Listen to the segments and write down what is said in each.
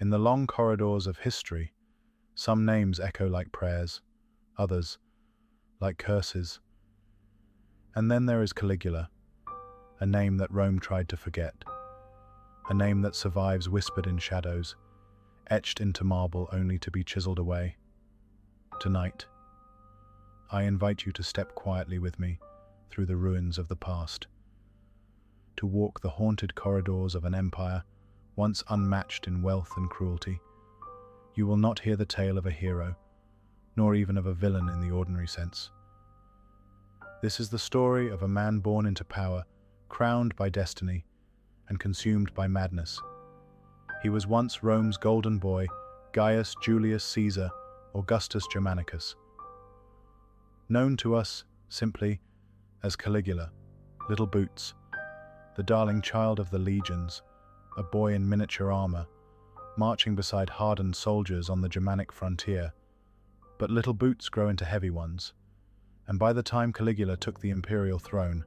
In the long corridors of history, some names echo like prayers, others like curses. And then there is Caligula, a name that Rome tried to forget, a name that survives whispered in shadows, etched into marble only to be chiseled away. Tonight, I invite you to step quietly with me through the ruins of the past, to walk the haunted corridors of an empire once unmatched in wealth and cruelty. You will not hear the tale of a hero, nor even of a villain in the ordinary sense. This is the story of a man born into power, crowned by destiny, and consumed by madness. He was once Rome's golden boy, Gaius Julius Caesar Augustus Germanicus, known to us simply as Caligula, Little Boots, the darling child of the legions, a boy in miniature armor, marching beside hardened soldiers on the Germanic frontier. But little boots grow into heavy ones, and by the time Caligula took the imperial throne,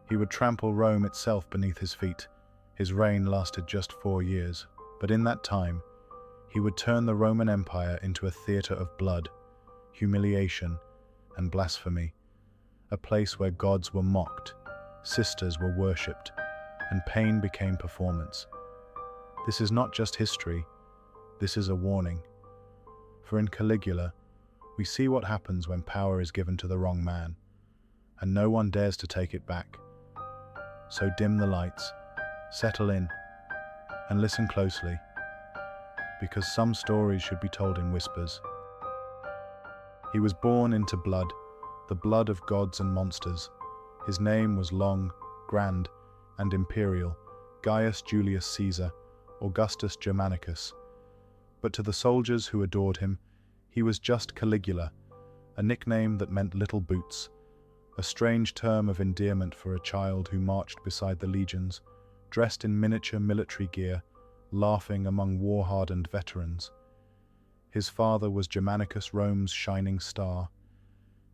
he would trample Rome itself beneath his feet. His reign lasted just 4 years, but in that time, he would turn the Roman Empire into a theater of blood, humiliation, and blasphemy, a place where gods were mocked, sisters were worshipped, and pain became performance. This is not just history, this is a warning. For in Caligula, we see what happens when power is given to the wrong man, and no one dares to take it back. So dim the lights, settle in, and listen closely, because some stories should be told in whispers. He was born into blood, the blood of gods and monsters. His name was long, grand, and imperial, Gaius Julius Caesar, Augustus Germanicus. But to the soldiers who adored him, he was just Caligula, a nickname that meant little boots, a strange term of endearment for a child who marched beside the legions, dressed in miniature military gear, laughing among war-hardened veterans. His father was Germanicus, Rome's shining star,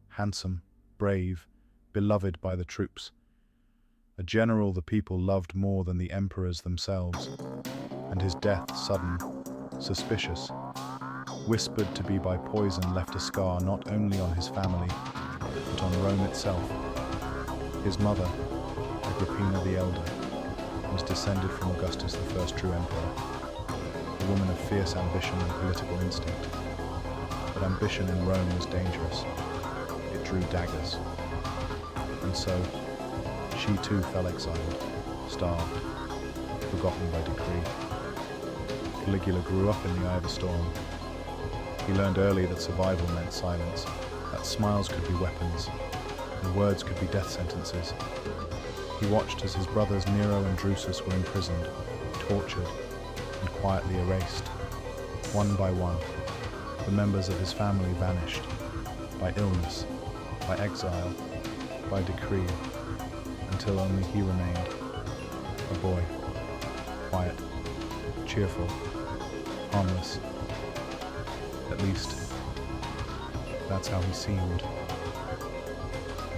handsome, brave, beloved by the troops, a general the people loved more than the emperors themselves, and his death sudden, suspicious, whispered to be by poison, left a scar not only on his family, but on Rome itself. His mother, Agrippina the Elder, was descended from Augustus, the first true emperor, a woman of fierce ambition and political instinct. But ambition in Rome was dangerous. It drew daggers. And so, she too fell exiled, starved, forgotten by decree. Caligula grew up in the eye of the storm. He learned early that survival meant silence, that smiles could be weapons, and words could be death sentences. He watched as his brothers Nero and Drusus were imprisoned, tortured, and quietly erased. One by one, the members of his family vanished, by illness, by exile, by decree, until only he remained, a boy, quiet, cheerful, harmless. At least, that's how he seemed.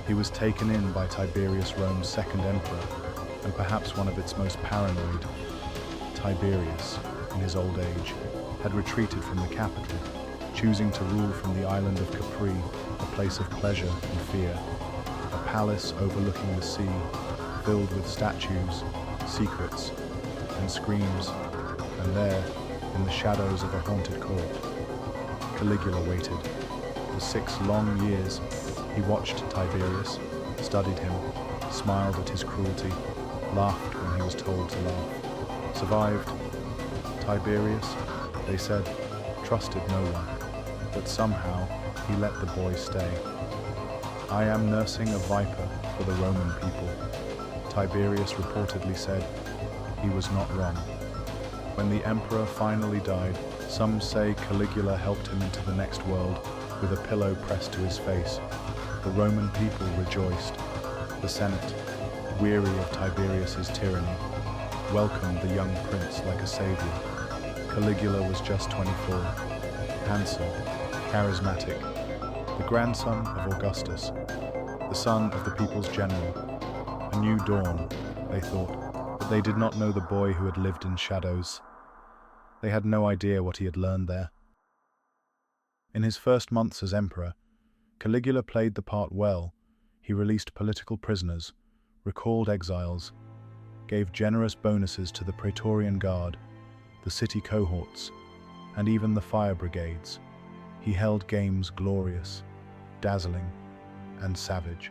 He was taken in by Tiberius, Rome's second emperor, and perhaps one of its most paranoid. Tiberius, in his old age, had retreated from the capital, choosing to rule from the island of Capri, a place of pleasure and fear, a palace overlooking the sea, filled with statues, secrets, and screams, and there, in the shadows of a haunted court, Caligula waited. For 6 long years, he watched Tiberius, studied him, smiled at his cruelty, laughed when he was told to laugh. Survived. Tiberius, they said, trusted no one, but somehow he let the boy stay. I am nursing a viper for the Roman people, Tiberius reportedly said. He was not wrong. When the emperor finally died, some say Caligula helped him into the next world with a pillow pressed to his face. The Roman people rejoiced. The Senate, weary of Tiberius's tyranny, welcomed the young prince like a savior. Caligula was just 24, handsome, charismatic, the grandson of Augustus, the son of the people's general. A new dawn, they thought, but they did not know the boy who had lived in shadows. They had no idea what he had learned there. In his first months as emperor, Caligula played the part well. He released political prisoners, recalled exiles, gave generous bonuses to the Praetorian Guard, the city cohorts, and even the fire brigades. He held games glorious, dazzling, and savage.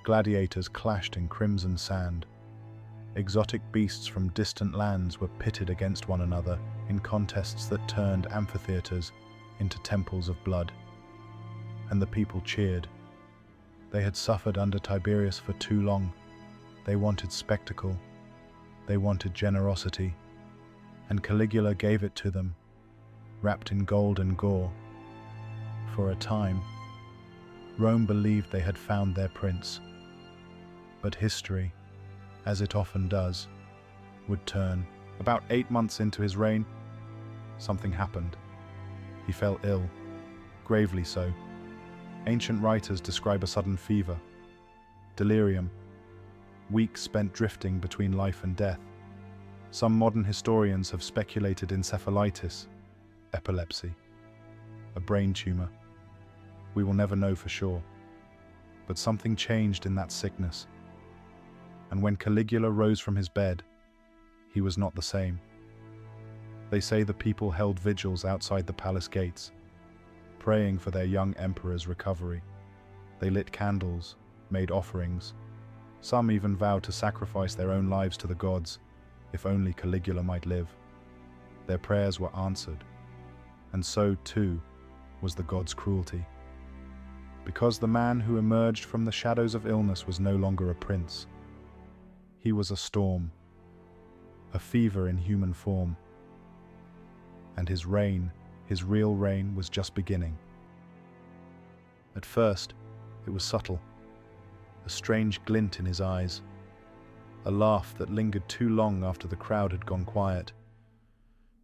Gladiators clashed in crimson sand. Exotic beasts from distant lands were pitted against one another in contests that turned amphitheaters into temples of blood. And the people cheered. They had suffered under Tiberius for too long. They wanted spectacle. They wanted generosity. And Caligula gave it to them, wrapped in gold and gore. For a time, Rome believed they had found their prince. But history, as it often does, would turn. About 8 months into his reign, something happened. He fell ill, gravely so. Ancient writers describe a sudden fever, delirium, weeks spent drifting between life and death. Some modern historians have speculated encephalitis, epilepsy, a brain tumor. We will never know for sure. But something changed in that sickness. And when Caligula rose from his bed, he was not the same. They say the people held vigils outside the palace gates, praying for their young emperor's recovery. They lit candles, made offerings. Some even vowed to sacrifice their own lives to the gods, if only Caligula might live. Their prayers were answered, and so, too, was the god's cruelty. Because the man who emerged from the shadows of illness was no longer a prince. He was a storm, a fever in human form. And his reign, his real reign, was just beginning. At first, it was subtle, a strange glint in his eyes, a laugh that lingered too long after the crowd had gone quiet,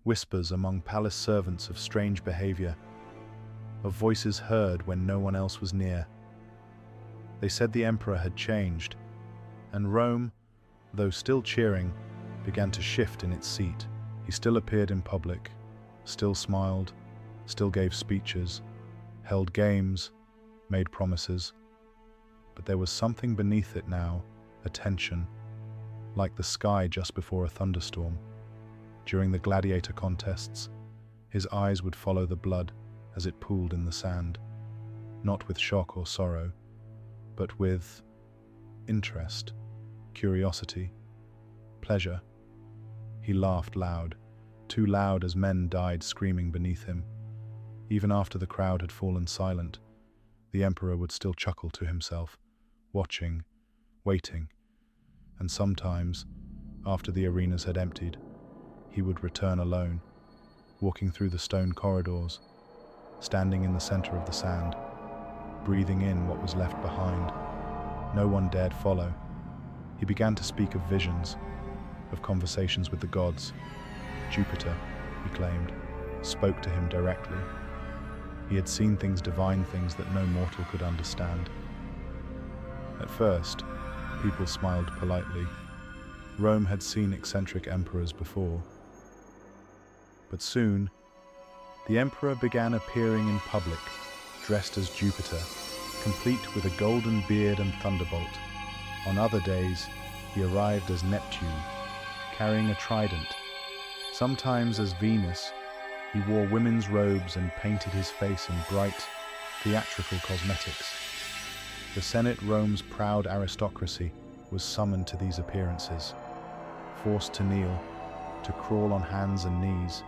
whispers among palace servants of strange behavior, of voices heard when no one else was near. They said the emperor had changed, and Rome, though still cheering, began to shift in its seat. He still appeared in public, still smiled, still gave speeches, held games, made promises. But there was something beneath it now, a tension, like the sky just before a thunderstorm. During the gladiator contests, his eyes would follow the blood as it pooled in the sand, not with shock or sorrow, but with interest, curiosity, pleasure. He laughed loud, too loud as men died screaming beneath him. Even after the crowd had fallen silent, the emperor would still chuckle to himself, watching, waiting, and sometimes, after the arenas had emptied, he would return alone, walking through the stone corridors, standing in the center of the sand, breathing in what was left behind. No one dared follow. He began to speak of visions, of conversations with the gods. Jupiter, he claimed, spoke to him directly. He had seen things, divine things that no mortal could understand. At first, people smiled politely. Rome had seen eccentric emperors before. But soon, the emperor began appearing in public, dressed as Jupiter, complete with a golden beard and thunderbolt. On other days, he arrived as Neptune, carrying a trident. Sometimes as Venus, he wore women's robes and painted his face in bright, theatrical cosmetics. The Senate, Rome's proud aristocracy, was summoned to these appearances, forced to kneel, to crawl on hands and knees,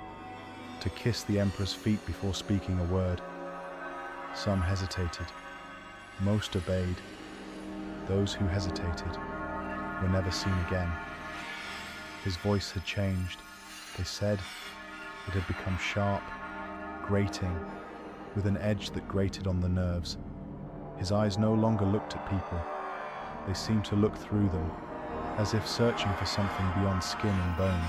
to kiss the emperor's feet before speaking a word. Some hesitated, most obeyed. Those who hesitated were never seen again. His voice had changed. They said it had become sharp, grating, with an edge that grated on the nerves. His eyes no longer looked at people. They seemed to look through them, as if searching for something beyond skin and bone.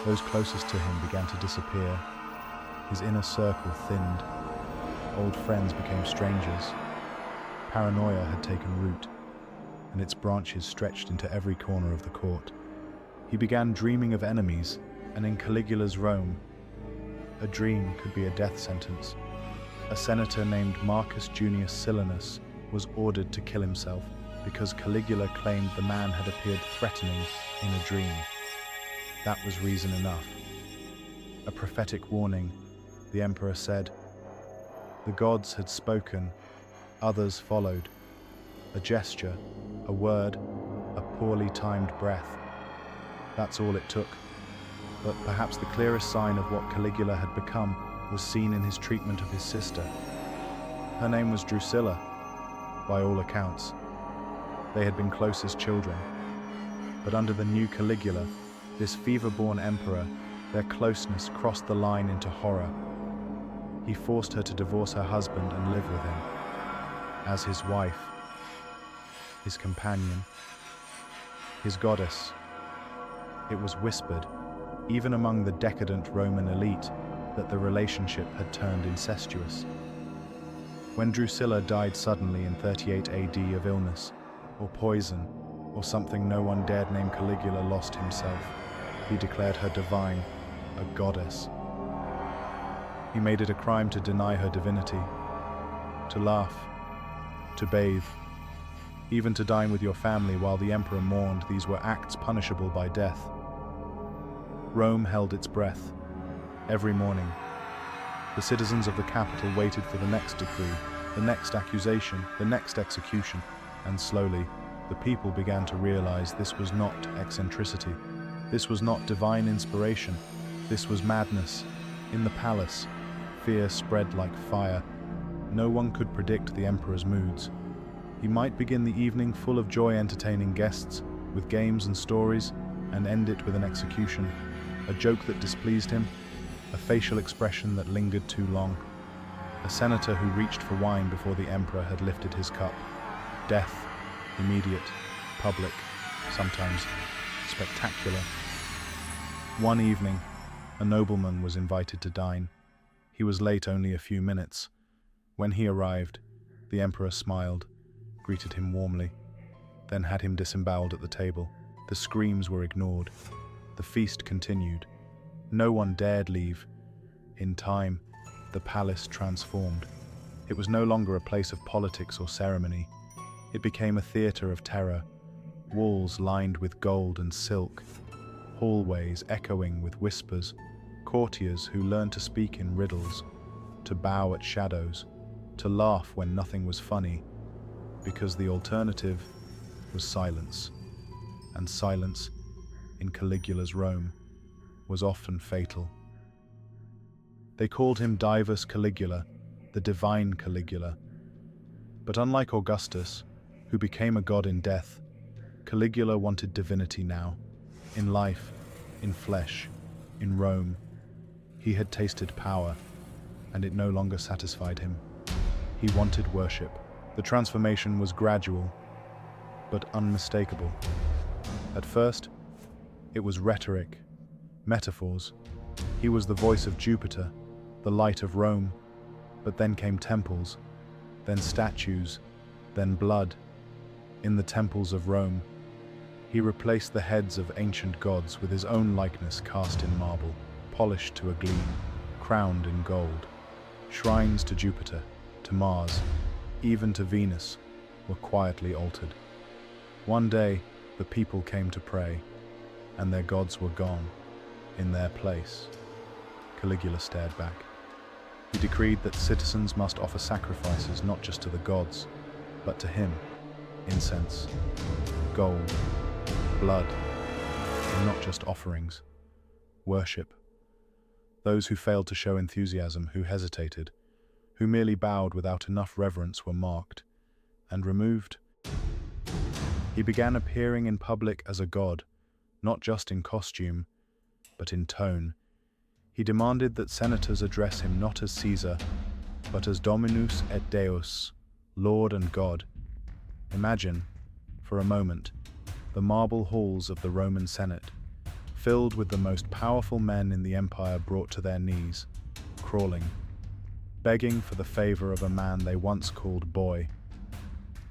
Those closest to him began to disappear. His inner circle thinned. Old friends became strangers. Paranoia had taken root, and its branches stretched into every corner of the court. He began dreaming of enemies, And in Caligula's Rome, a dream could be a death sentence. A senator named Marcus Junius Silanus was ordered to kill himself because Caligula claimed the man had appeared threatening in a dream. That was reason enough. A prophetic warning, the emperor said. The gods had spoken, others followed. A gesture, a word, a poorly timed breath. That's all it took. But perhaps the clearest sign of what Caligula had become was seen in his treatment of his sister. Her name was Drusilla, by all accounts. They had been close as children. But under the new Caligula, this fever-born emperor, their closeness crossed the line into horror. He forced her to divorce her husband and live with him, as his wife, his companion, his goddess. It was whispered, even among the decadent Roman elite, that the relationship had turned incestuous. When Drusilla died suddenly in 38 AD of illness, or poison, or something no one dared name Caligula lost himself, he declared her divine, a goddess. He made it a crime to deny her divinity, to laugh, to bathe, even to dine with your family while the emperor mourned. These were acts punishable by death. Rome held its breath. Every morning, the citizens of the capital waited for the next decree, the next accusation, the next execution, and slowly, the people began to realize this was not eccentricity. This was not divine inspiration. This was madness. In the palace, fear spread like fire. No one could predict the emperor's moods. He might begin the evening full of joy entertaining guests, with games and stories, and end it with an execution, a joke that displeased him, a facial expression that lingered too long, a senator who reached for wine before the emperor had lifted his cup. Death, immediate, public, sometimes spectacular. One evening, a nobleman was invited to dine. He was late only a few minutes. When he arrived, the emperor smiled, greeted him warmly, then had him disemboweled at the table. The screams were ignored. The feast continued. No one dared leave. In time, the palace transformed. It was no longer a place of politics or ceremony. It became a theater of terror, walls lined with gold and silk, hallways echoing with whispers, courtiers who learned to speak in riddles, to bow at shadows, to laugh when nothing was funny, because the alternative was silence, and silence, in Caligula's Rome, was often fatal. They called him Divus Caligula, the divine Caligula. But unlike Augustus, who became a god in death, Caligula wanted divinity now, in life, in flesh, in Rome. He had tasted power, and it no longer satisfied him. He wanted worship. The transformation was gradual, but unmistakable. At first, it was rhetoric, metaphors. He was the voice of Jupiter, the light of Rome. But then came temples, then statues, then blood. In the temples of Rome, he replaced the heads of ancient gods with his own likeness cast in marble, polished to a gleam, crowned in gold. Shrines to Jupiter, to Mars, even to Venus, were quietly altered. One day, the people came to pray, and their gods were gone, in their place. Caligula stared back. He decreed that citizens must offer sacrifices not just to the gods, but to him. Incense, gold, blood, and not just offerings. Worship. Those who failed to show enthusiasm, who hesitated, who merely bowed without enough reverence were marked and removed. He began appearing in public as a god, not just in costume, but in tone. He demanded that senators address him not as Caesar, but as Dominus et Deus, Lord and God. Imagine, for a moment, the marble halls of the Roman Senate, filled with the most powerful men in the empire brought to their knees, crawling, begging for the favor of a man they once called boy.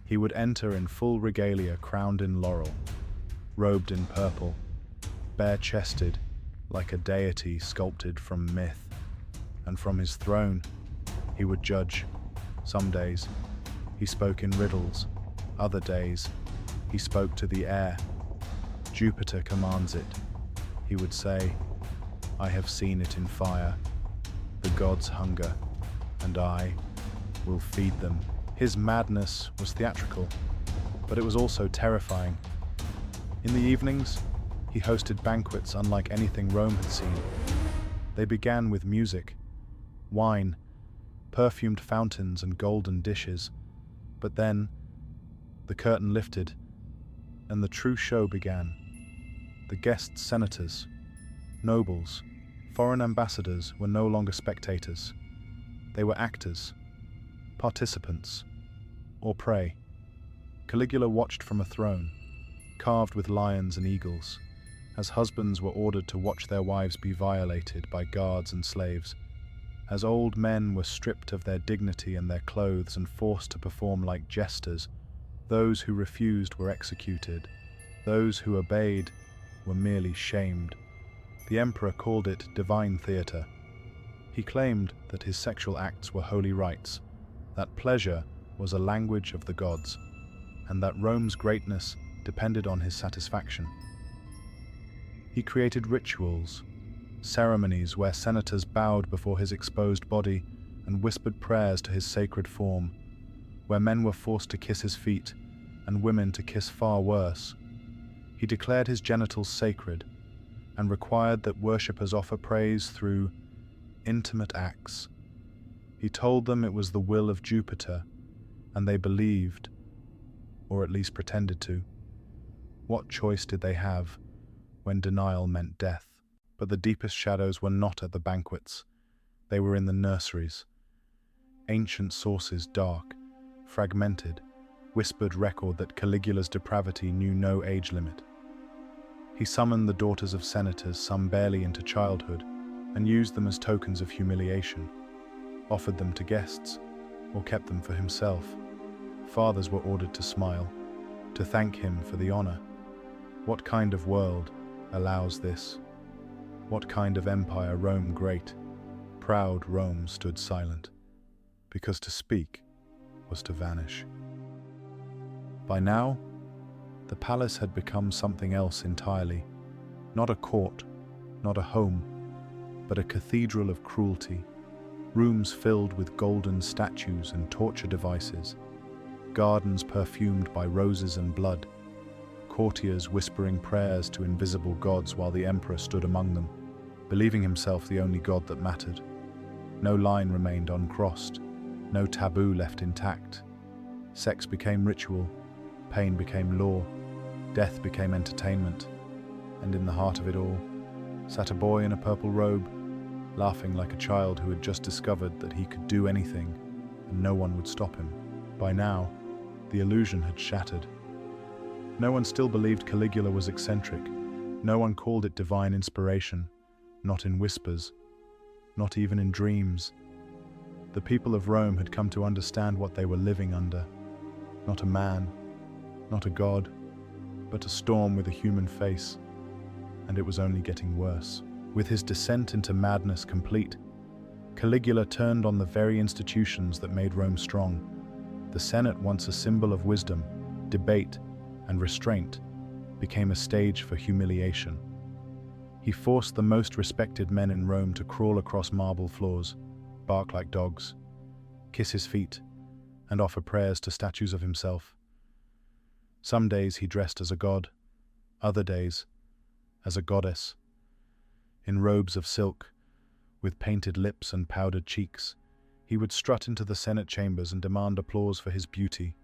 He would enter in full regalia crowned in laurel, robed in purple, bare-chested, like a deity sculpted from myth, and from his throne he would judge. Some days he spoke in riddles, other days he spoke to the air. Jupiter commands it, he would say, I have seen it in fire. The gods hunger, and I will feed them. His madness was theatrical, but it was also terrifying. In the evenings, he hosted banquets unlike anything Rome had seen. They began with music, wine, perfumed fountains and golden dishes. But then, the curtain lifted, and the true show began. The guest senators, nobles, foreign ambassadors were no longer spectators. They were actors, participants, or prey. Caligula watched from a throne, carved with lions and eagles, as husbands were ordered to watch their wives be violated by guards and slaves, as old men were stripped of their dignity and their clothes and forced to perform like jesters. Those who refused were executed. Those who obeyed were merely shamed. The emperor called it divine theatre. He claimed that his sexual acts were holy rites, that pleasure was a language of the gods, and that Rome's greatness depended on his satisfaction. He created rituals, ceremonies where senators bowed before his exposed body and whispered prayers to his sacred form, where men were forced to kiss his feet and women to kiss far worse. He declared his genitals sacred and required that worshippers offer praise through intimate acts. He told them it was the will of Jupiter, and they believed, or at least pretended to. What choice did they have when denial meant death? But the deepest shadows were not at the banquets. They were in the nurseries. Ancient sources, dark, fragmented, whispered record that Caligula's depravity knew no age limit. He summoned the daughters of senators, some barely into childhood, and used them as tokens of humiliation, offered them to guests, or kept them for himself. Fathers were ordered to smile, to thank him for the honor. What kind of world allows this? What kind of empire Rome great? Proud Rome stood silent, because to speak was to vanish. By now, the palace had become something else entirely. Not a court, not a home, but a cathedral of cruelty. Rooms filled with golden statues and torture devices. Gardens perfumed by roses and blood. Courtiers whispering prayers to invisible gods while the emperor stood among them, believing himself the only god that mattered. No line remained uncrossed, no taboo left intact. Sex became ritual, pain became law, death became entertainment, and in the heart of it all sat a boy in a purple robe, laughing like a child who had just discovered that he could do anything and no one would stop him. By now, the illusion had shattered. No one still believed Caligula was eccentric. No one called it divine inspiration, not in whispers, not even in dreams. The people of Rome had come to understand what they were living under. Not a man, not a god, but a storm with a human face. And it was only getting worse. With his descent into madness complete, Caligula turned on the very institutions that made Rome strong. The Senate, once a symbol of wisdom, debate, and restraint, became a stage for humiliation. He forced the most respected men in Rome to crawl across marble floors, bark like dogs, kiss his feet, and offer prayers to statues of himself. Some days he dressed as a god, other days as a goddess. In robes of silk, with painted lips and powdered cheeks, he would strut into the Senate chambers and demand applause for his beauty.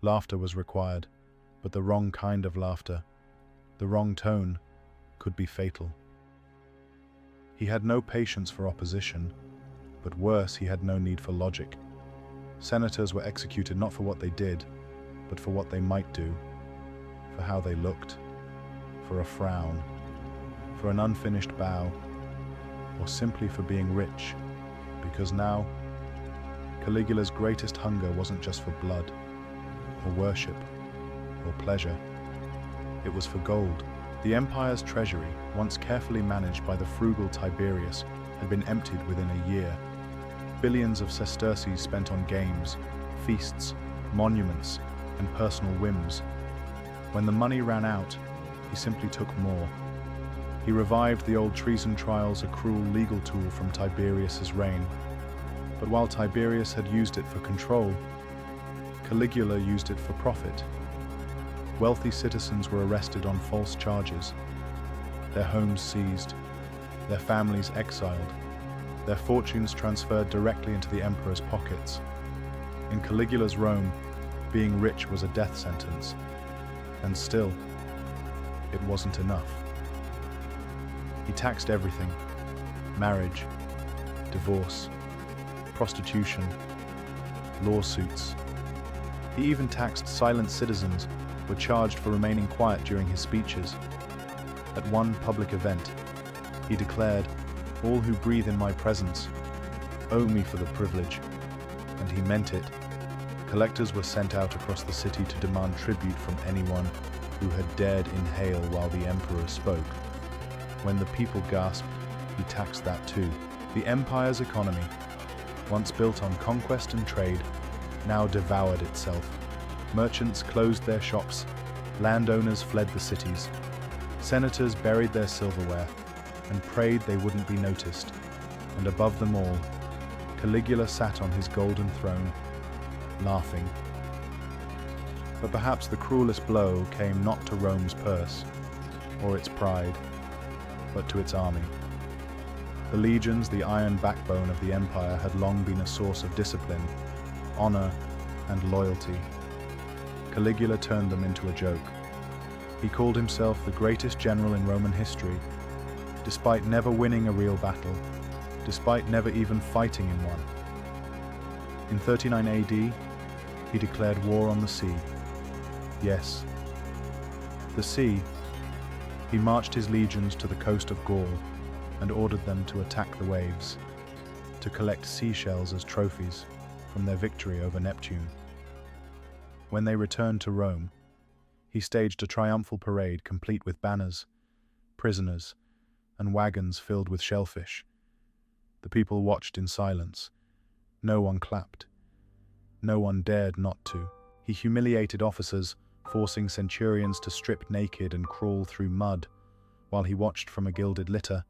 Laughter was required, but the wrong kind of laughter, the wrong tone, could be fatal. He had no patience for opposition, but worse, he had no need for logic. Senators were executed not for what they did, but for what they might do, for how they looked, for a frown, for an unfinished bow, or simply for being rich, because now, Caligula's greatest hunger wasn't just for blood, or worship, or pleasure. It was for gold. The empire's treasury, once carefully managed by the frugal Tiberius, had been emptied within a year. Billions of sesterces spent on games, feasts, monuments, and personal whims. When the money ran out, he simply took more. He revived the old treason trials, a cruel legal tool from Tiberius's reign. But while Tiberius had used it for control, Caligula used it for profit. Wealthy citizens were arrested on false charges, their homes seized, their families exiled, their fortunes transferred directly into the emperor's pockets. In Caligula's Rome, being rich was a death sentence, and still, it wasn't enough. He taxed everything: marriage, divorce, prostitution, lawsuits. He even taxed silent citizens who were charged for remaining quiet during his speeches. At one public event, he declared, "All who breathe in my presence owe me for the privilege," and he meant it. Collectors were sent out across the city to demand tribute from anyone who had dared inhale while the emperor spoke. When the people gasped, he taxed that too. The empire's economy, once built on conquest and trade, now devoured itself. Merchants closed their shops, landowners fled the cities, senators buried their silverware and prayed they wouldn't be noticed. And above them all, Caligula sat on his golden throne, laughing. But perhaps the cruelest blow came not to Rome's purse or its pride, but to its army. The legions, the iron backbone of the empire, had long been a source of discipline, honor, and loyalty. Caligula turned them into a joke. He called himself the greatest general in Roman history, despite never winning a real battle, despite never even fighting in one. In 39 AD, he declared war on the sea. Yes, the sea. He marched his legions to the coast of Gaul and ordered them to attack the waves, to collect seashells as trophies from their victory over Neptune. When they returned to Rome, he staged a triumphal parade complete with banners, prisoners, and wagons filled with shellfish. The people watched in silence. No one clapped. No one dared not to. He humiliated officers, forcing centurions to strip naked and crawl through mud, while he watched from a gilded litter,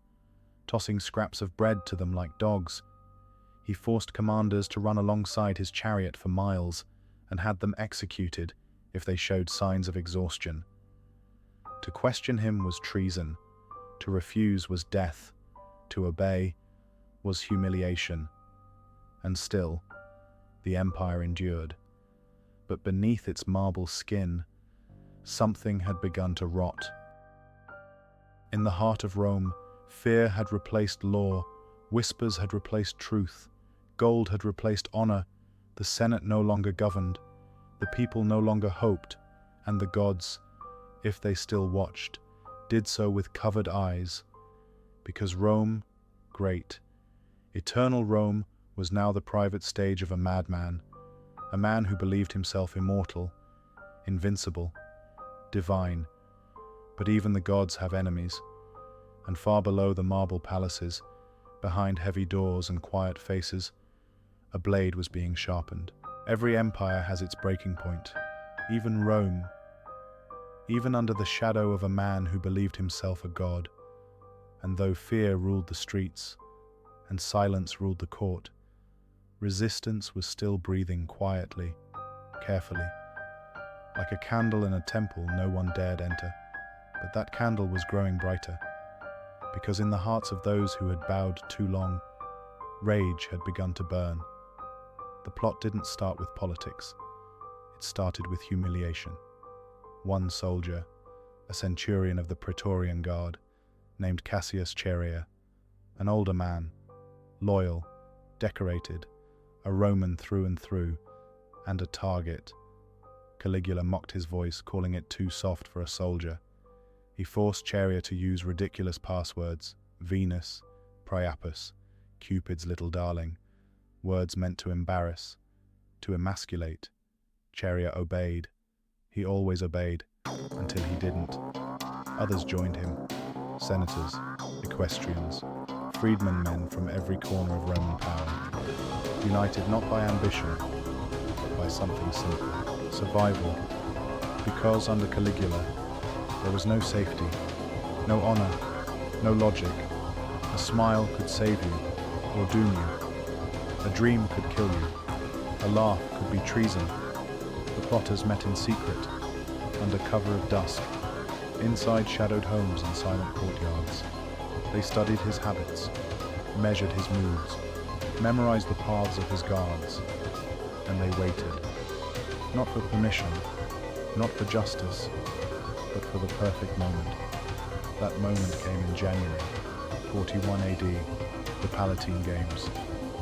tossing scraps of bread to them like dogs. He forced commanders to run alongside his chariot for miles and had them executed if they showed signs of exhaustion. To question him was treason, to refuse was death, to obey was humiliation. And still, the empire endured. But beneath its marble skin, something had begun to rot. In the heart of Rome, fear had replaced law, whispers had replaced truth, gold had replaced honor, the Senate no longer governed, the people no longer hoped, and the gods, if they still watched, did so with covered eyes. Because Rome, great, eternal Rome, was now the private stage of a madman, a man who believed himself immortal, invincible, divine. But even the gods have enemies, and far below the marble palaces, behind heavy doors and quiet faces, a blade was being sharpened. Every empire has its breaking point, even Rome. Even under the shadow of a man who believed himself a god, and though fear ruled the streets and silence ruled the court, resistance was still breathing quietly, carefully. Like a candle in a temple, no one dared enter, but that candle was growing brighter, because in the hearts of those who had bowed too long, rage had begun to burn. The plot didn't start with politics. It started with humiliation. One soldier, a centurion of the Praetorian Guard, named Cassius Chaerea, an older man, loyal, decorated, a Roman through and through, and a target. Caligula mocked his voice, calling it too soft for a soldier. He forced Chaerea to use ridiculous passwords: Venus, Priapus, Cupid's little darling, words meant to embarrass, to emasculate. Chaerea obeyed. He always obeyed, until he didn't. Others joined him, senators, equestrians, freedmen men from every corner of Roman power, united not by ambition, but by something simple, survival, because under Caligula there was no safety, no honor, no logic. A smile could save you or doom you. A dream could kill you. A laugh could be treason. The plotters met in secret, under cover of dusk, inside shadowed homes and silent courtyards. They studied his habits, measured his moves, memorized the paths of his guards, and they waited, not for permission, not for justice, but for the perfect moment. That moment came in January, 41 AD, the Palatine Games.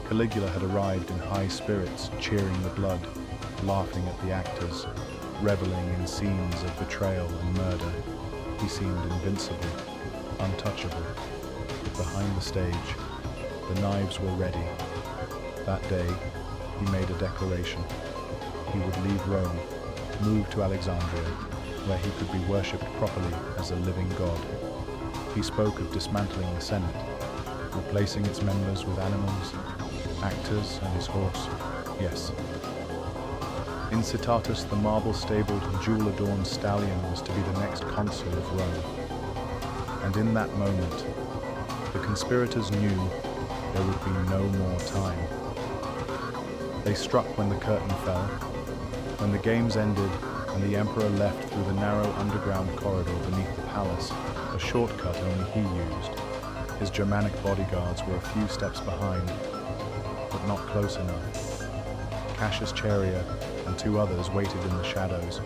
Caligula had arrived in high spirits, cheering the blood, laughing at the actors, reveling in scenes of betrayal and murder. He seemed invincible, untouchable. But behind the stage, the knives were ready. That day, he made a declaration. He would leave Rome, move to Alexandria, where he could be worshipped properly as a living god. He spoke of dismantling the Senate, replacing its members with animals, actors, and his horse. Yes. Incitatus, the marble-stabled, jewel-adorned stallion, was to be the next consul of Rome. And in that moment, the conspirators knew there would be no more time. They struck when the curtain fell, when the games ended and the emperor left through the narrow underground corridor beneath the palace, a shortcut only he used. His Germanic bodyguards were a few steps behind, but not close enough. Cassius Chaerea and two others waited in the shadows,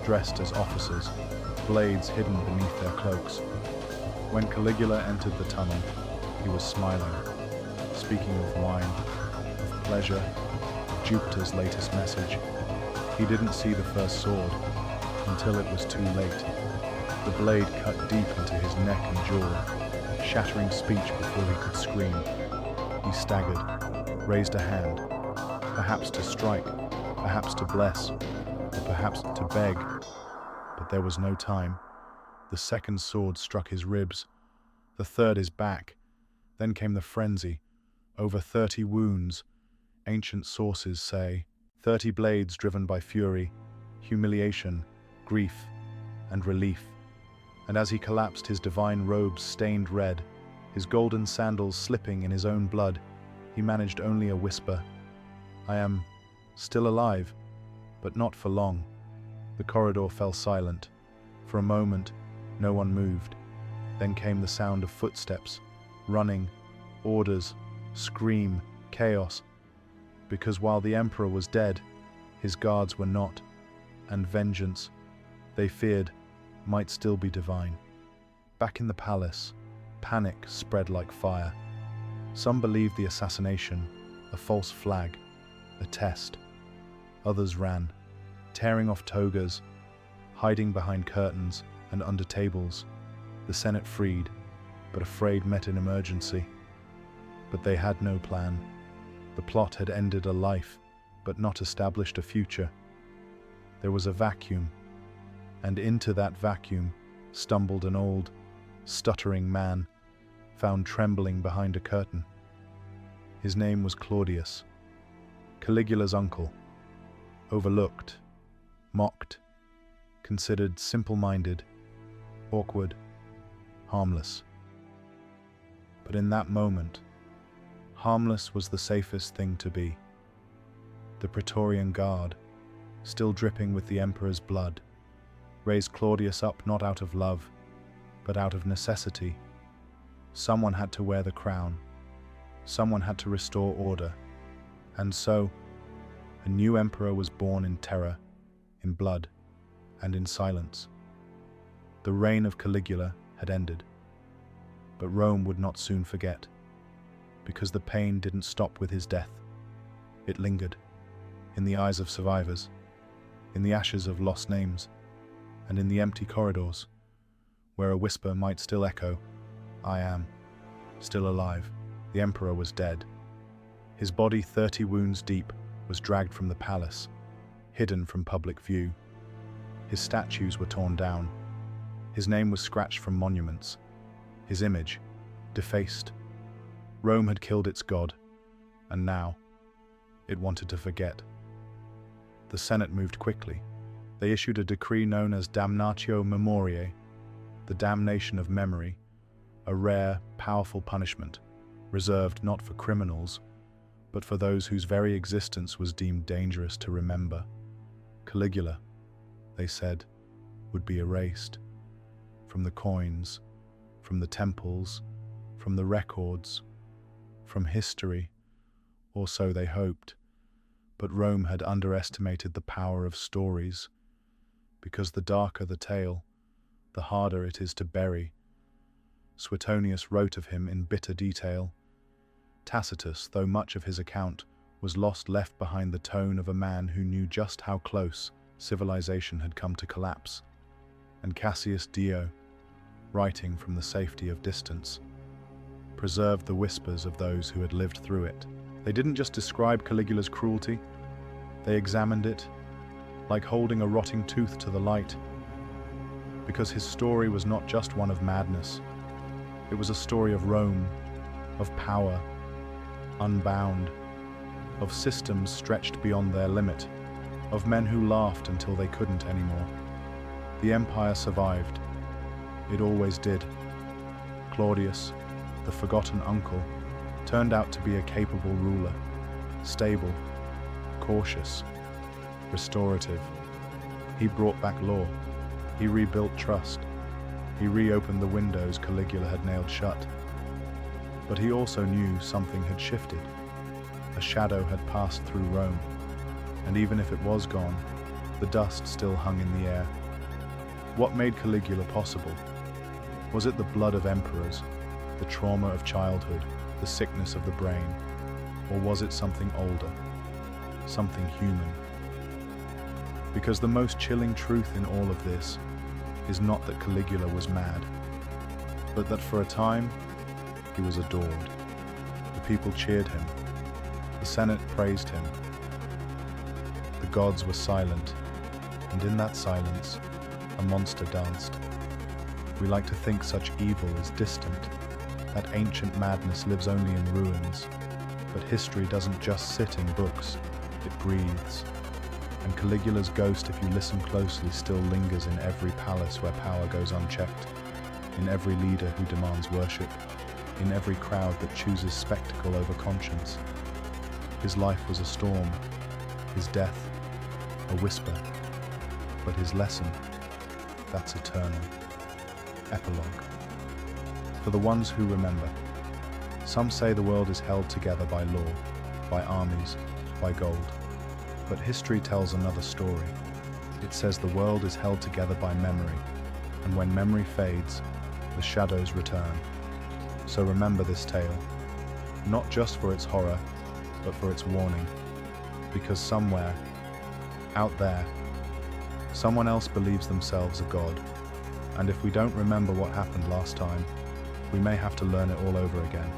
dressed as officers, blades hidden beneath their cloaks. When Caligula entered the tunnel, he was smiling, speaking of wine, of pleasure, of Jupiter's latest message. He didn't see the first sword until it was too late. The blade cut deep into his neck and jaw, shattering speech before he could scream. He staggered, raised a hand, perhaps to strike, perhaps to bless, or perhaps to beg. But there was no time. The second sword struck his ribs, the third his back. Then came the frenzy. Over 30 wounds, ancient sources say, 30 blades driven by fury, humiliation, grief, and relief. And as he collapsed, his divine robes stained red, his golden sandals slipping in his own blood, he managed only a whisper. I am still alive, but not for long. The corridor fell silent. For a moment, no one moved. Then came the sound of footsteps, running, orders, scream, chaos. Because while the emperor was dead, his guards were not, and vengeance, they feared, might still be divine. Back in the palace, panic spread like fire. Some believed the assassination, a false flag, a test. Others ran, tearing off togas, hiding behind curtains and under tables. The Senate freed, but afraid met an emergency. But they had no plan. The plot had ended a life, but not established a future. There was a vacuum, and into that vacuum stumbled an old, stuttering man, found trembling behind a curtain. His name was Claudius, Caligula's uncle, overlooked, mocked, considered simple-minded, awkward, harmless. But in that moment, harmless was the safest thing to be. The Praetorian Guard, still dripping with the emperor's blood, raised Claudius up not out of love, but out of necessity. Someone had to wear the crown. Someone had to restore order. And so, a new emperor was born in terror, in blood, and in silence. The reign of Caligula had ended. But Rome would not soon forget, because the pain didn't stop with his death. It lingered, in the eyes of survivors, in the ashes of lost names, and in the empty corridors, where a whisper might still echo, I am still alive. The emperor was dead. His body, 30 wounds deep, was dragged from the palace, hidden from public view. His statues were torn down. His name was scratched from monuments, his image defaced. Rome had killed its god, and now it wanted to forget. The Senate moved quickly. They issued a decree known as damnatio memoriae, the damnation of memory, a rare, powerful punishment, reserved not for criminals, but for those whose very existence was deemed dangerous to remember. Caligula, they said, would be erased from the coins, from the temples, from the records, from history, or so they hoped. But Rome had underestimated the power of stories, because the darker the tale, the harder it is to bury. Suetonius wrote of him in bitter detail. Tacitus, though much of his account was lost, left behind the tone of a man who knew just how close civilization had come to collapse. And Cassius Dio, writing from the safety of distance, preserved the whispers of those who had lived through it. They didn't just describe Caligula's cruelty, they examined it, like holding a rotting tooth to the light, because his story was not just one of madness. It was a story of Rome, of power, unbound, of systems stretched beyond their limit, of men who laughed until they couldn't anymore. The empire survived. It always did. Claudius, the forgotten uncle, turned out to be a capable ruler, stable, cautious, restorative. He brought back law. He rebuilt trust. He reopened the windows Caligula had nailed shut. But he also knew something had shifted. A shadow had passed through Rome, and even if it was gone, the dust still hung in the air. What made Caligula possible? Was it the blood of emperors, the trauma of childhood, the sickness of the brain, or was it something older, something human? Because the most chilling truth in all of this is not that Caligula was mad, but that for a time he was adored. The people cheered him. The Senate praised him. The gods were silent, and in that silence, a monster danced. We like to think such evil is distant, that ancient madness lives only in ruins, but history doesn't just sit in books, it breathes. And Caligula's ghost, if you listen closely, still lingers in every palace where power goes unchecked, in every leader who demands worship, in every crowd that chooses spectacle over conscience. His life was a storm, his death a whisper, but his lesson, that's eternal. Epilogue. For the ones who remember, some say the world is held together by law, by armies, by gold. But history tells another story. It says the world is held together by memory, and when memory fades, the shadows return. So remember this tale, not just for its horror, but for its warning, because somewhere, out there, someone else believes themselves a god, and if we don't remember what happened last time, we may have to learn it all over again.